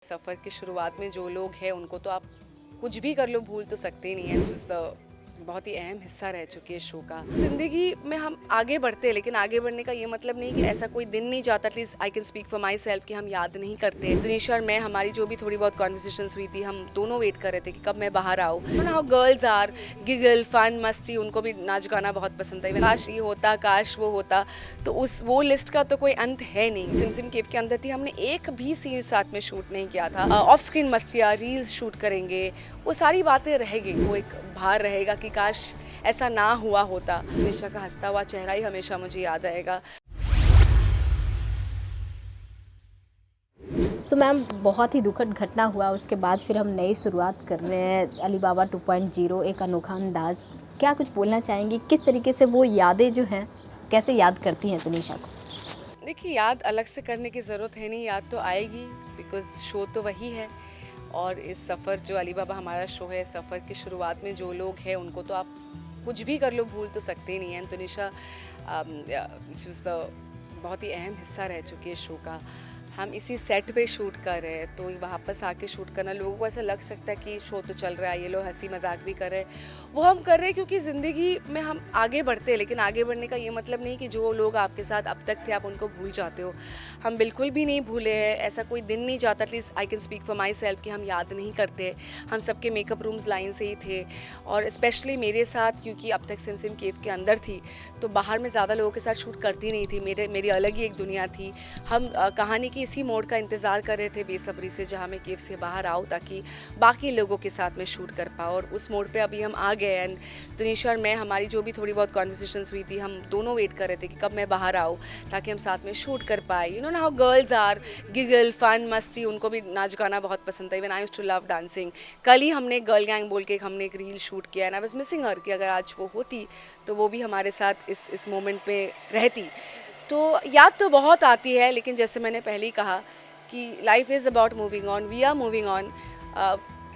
सफ़र की शुरुआत में जो लोग हैं उनको तो आप कुछ भी कर लो भूल तो सकते ही नहीं है। चूज़ बहुत ही अहम हिस्सा रह चुकी है शो का। ज़िंदगी में हम आगे बढ़ते हैं, लेकिन आगे बढ़ने का ये मतलब नहीं कि ऐसा कोई दिन नहीं जाता, at least I can speak for my self, कि हम याद नहीं करते। तुनिशा और मैं, हमारी जो भी थोड़ी बहुत कॉन्वर्सेशंस हुई थी, हम दोनों वेट कर रहे थे कि कब मैं बाहर आऊँ। How girls are giggle fun मस्ती, उनको भी नाच गाना बहुत पसंद है। काश ये होता, काश वो होता, तो उस वो लिस्ट का तो कोई अंत है नहीं। सिमसिम केव के अंदर थी, हमने एक भी सीन साथ में शूट नहीं किया था। ऑफ स्क्रीन मस्तियाँ, रील्स शूट करेंगे, वो सारी बातें रह गई। वो एक भार रहेगा कि काश ऐसा ना हुआ होता। निशा का हंसता हुआ चेहरा ही हमेशा मुझे याद आएगा। सो मैम, बहुत ही दुखद घटना हुआ, उसके बाद फिर हम नई शुरुआत कर रहे हैं अली बाबा 2.0, एक अनोखा अंदाज। क्या कुछ बोलना चाहेंगी, किस तरीके से वो यादें जो हैं कैसे याद करती हैं तुनिशा को? देखिए, याद अलग से करने की ज़रूरत है नहीं, याद तो आएगी, बिकॉज़ शो तो वही है। और इस सफ़र जो अली बाबा हमारा शो है, सफ़र की शुरुआत में जो लोग हैं उनको तो आप कुछ भी कर लो भूल तो सकते ही नहीं हैं। तुनिशा चूज़ बहुत ही अहम हिस्सा रह चुकी है शो का। हम इसी सेट पे शूट कर रहे हैं, तो वापस आके शूट करना, लोगों को ऐसा लग सकता है कि शो तो चल रहा है, ये लोग हंसी मजाक भी कर रहे हैं। वो हम कर रहे हैं क्योंकि ज़िंदगी में हम आगे बढ़ते हैं, लेकिन आगे बढ़ने का ये मतलब नहीं कि जो लोग आपके साथ अब तक थे आप उनको भूल जाते हो। हम बिल्कुल भी नहीं भूले हैं, ऐसा कोई दिन नहीं जाता, at least I can speak for my self, कि हम याद नहीं करते। हम सबके मेकअप रूम्स लाइन से ही थे, और स्पेशली मेरे साथ, क्योंकि अब तक सिमसिम केव के अंदर थी, तो बाहर में ज़्यादा लोगों के साथ शूट करती नहीं थी। मेरी अलग ही एक दुनिया थी। हम कहानी की इसी मोड़ का इंतज़ार कर रहे थे बेसब्री से, जहाँ मैं केव से बाहर आऊँ ताकि बाकी लोगों के साथ में शूट कर पाऊँ, और उस मोड़ पे अभी हम आ गए। एंड तुनिशा और मैं, हमारी जो भी थोड़ी बहुत कॉन्वर्सेशंस हुई थी, हम दोनों वेट कर रहे थे कि कब मैं बाहर आऊँ ताकि हम साथ में शूट कर पाए। You know how girls are giggle fun मस्ती, उनको भी नाच गाना बहुत पसंद है। Even I used to love dancing. कल ही हमने गर्ल गैंग बोल के हमने एक रील शूट किया, and I was missing her, कि अगर आज वो होती तो वो भी हमारे साथ इस मोमेंट में रहती। तो याद तो बहुत आती है, लेकिन जैसे मैंने पहले ही कहा कि life is about moving on, we are moving on.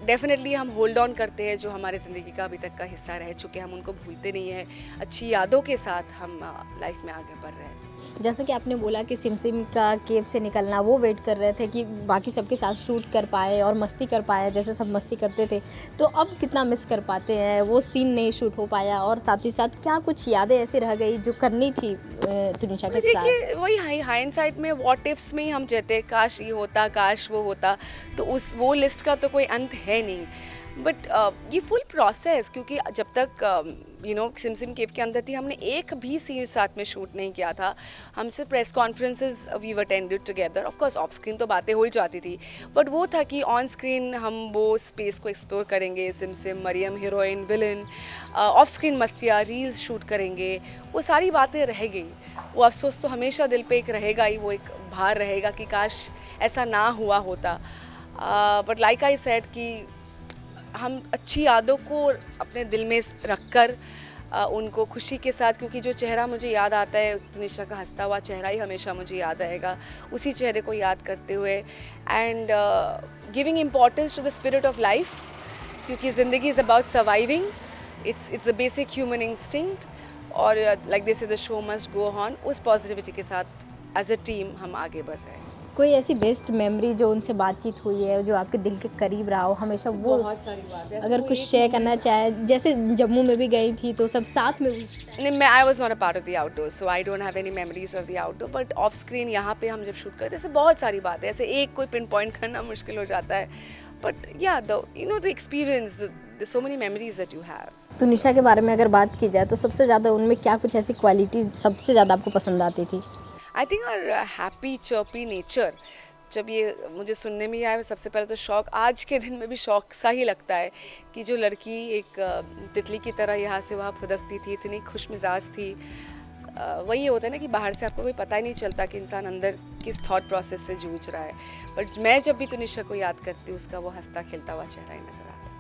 Definitely हम होल्ड ऑन करते हैं जो हमारे ज़िंदगी का अभी तक का हिस्सा रह चुके हैं, हम उनको भूलते नहीं हैं। अच्छी यादों के साथ हम लाइफ में आगे बढ़ रहे हैं। जैसे कि आपने बोला कि सिमसिम का केव से निकलना, वो वेट कर रहे थे कि बाकी सबके साथ शूट कर पाए और मस्ती कर पाए जैसे सब मस्ती करते थे, तो अब कितना मिस कर पाते हैं, वो सीन नहीं शूट हो पाया, और साथ ही साथ क्या कुछ यादें ऐसी रह गई जो करनी थी तुनिशा के साथ? देखिए, वही हाइंडसाइट में व्हाट इफ्स में ही हम कहते हैं, काश ये होता, काश वो होता, तो उस वो लिस्ट का तो कोई अंत है नहीं। बट ये फुल प्रोसेस, क्योंकि जब तक सिमसिम केव के अंदर थी, हमने एक भी सीन साथ में शूट नहीं किया था। हमसे press conferences we attended together. Of course off screen तो बातें हो ही जाती थी, बट वो था कि ऑन स्क्रीन हम वो स्पेस को एक्सप्लोर करेंगे। Simsim, Mariyam heroine, villain, off screen मस्तियाँ, रील्स शूट करेंगे, वो सारी बातें रह गई। वो अफसोस तो हमेशा दिल पे एक रहेगा ही, वो एक भार रहेगा कि काश ऐसा ना हुआ होता। बट लाइक आई सेड कि हम अच्छी यादों को अपने दिल में रख कर उनको खुशी के साथ, क्योंकि जो चेहरा मुझे याद आता है, तुनिशा का हंसता हुआ चेहरा ही हमेशा मुझे याद आएगा। उसी चेहरे को याद करते हुए and giving importance to the spirit of life, क्योंकि ज़िंदगी is about surviving, it's the basic human instinct. और like this the show must go on, उस पॉजिटिविटी के साथ एज अ टीम हम आगे बढ़ रहे हैं। कोई ऐसी बेस्ट मेमोरी जो उनसे बातचीत हुई है, जो आपके दिल के करीब रहा हो हमेशा, वो बहुत सारी बातें, अगर कुछ शेयर करना चाहे? जैसे जम्मू में भी गई थी तो सब साथ में नहीं, I was not a part of the outdoor, so I don't have any memories of the outdoor. But of screen यहाँ पे हम जब शूट करते हैं, ऐसे बहुत सारी बातें, ऐसे एक कोई पिन पॉइंट करना मुश्किल हो जाता है। बट या the experience, the so many memories that you have. Tunisha के बारे में अगर बात की जाए तो सबसे ज़्यादा उनमें क्या कुछ ऐसी क्वालिटी सबसे ज़्यादा आपको पसंद आती थी? I think our happy chirpy nature. जब ये मुझे सुनने में आया, सबसे पहले तो शौक, आज के दिन में भी शौक सा ही लगता है कि जो लड़की एक तितली की तरह यहाँ से वहाँ फुदकती थी, इतनी खुश मिजाज थी। वही होता है ना कि बाहर से आपको कोई पता ही नहीं चलता कि इंसान अंदर किस थॉट प्रोसेस से जूझ रहा है। बट मैं जब भी तुनिशा को याद करती हूँ, उसका वो हंसता खेलता हुआ चेहरा ही नजर आता है।